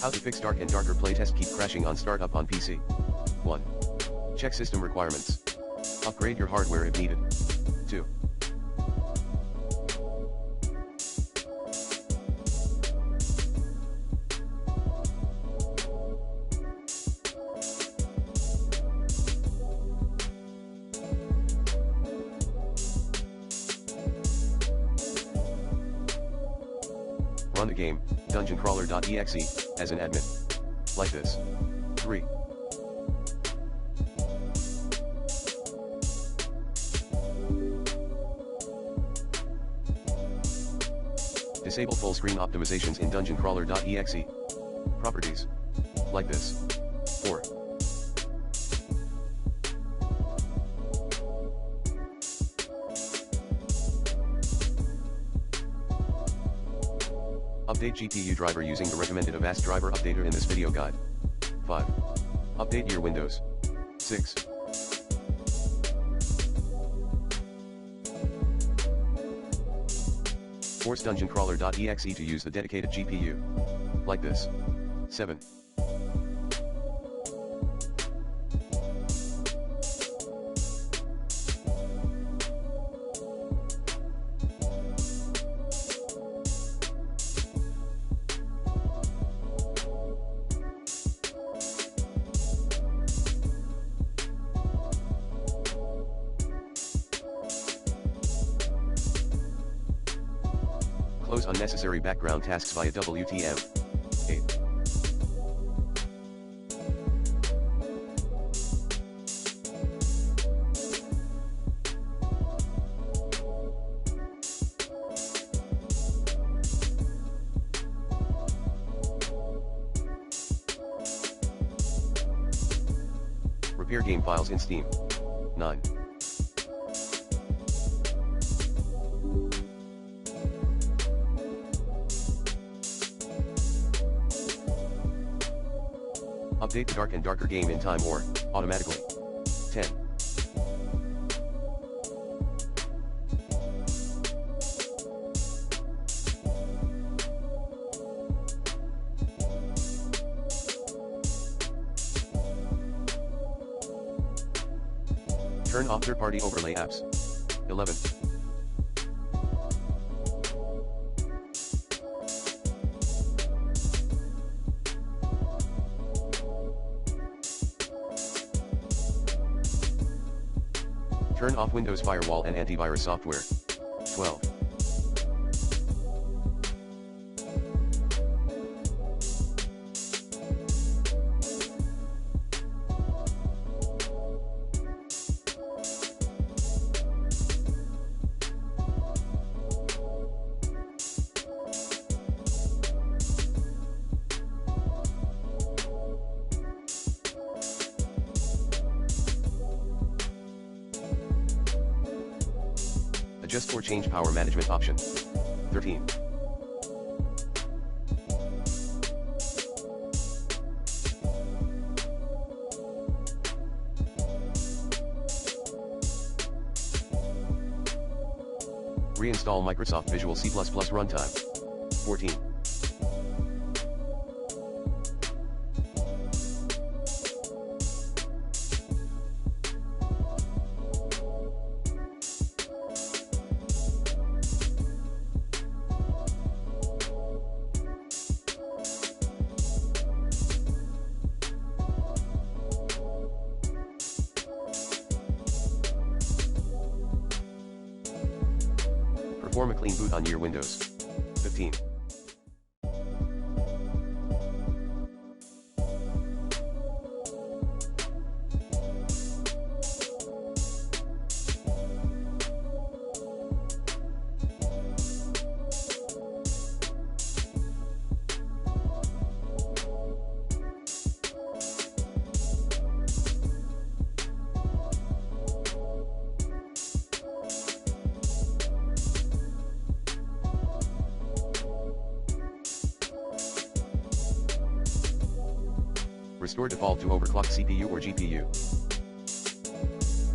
How to fix dark and darker playtest keep crashing on startup on PC. 1. Check system requirements. Upgrade your hardware if needed. 2. Run the game, dungeoncrawler.exe, as an admin. Like this. 3. Disable full screen optimizations in dungeoncrawler.exe. Properties. Like this. 4. Update GPU driver using the recommended Avast driver updater in this video guide. 5. Update your Windows. 6. Force dungeoncrawler.exe to use the dedicated GPU. Like this. 7. Close unnecessary background tasks via WTM. 8. Repair game files in Steam. 9. Update the dark and darker game in time or automatically. 10. Turn off third-party overlay apps. 11. Turn off Windows firewall and antivirus software. 12. Adjust or change power management option. 13. Reinstall Microsoft Visual C++ runtime. 14. Perform a clean boot on your Windows. 15. Restore default to overclocked CPU or GPU.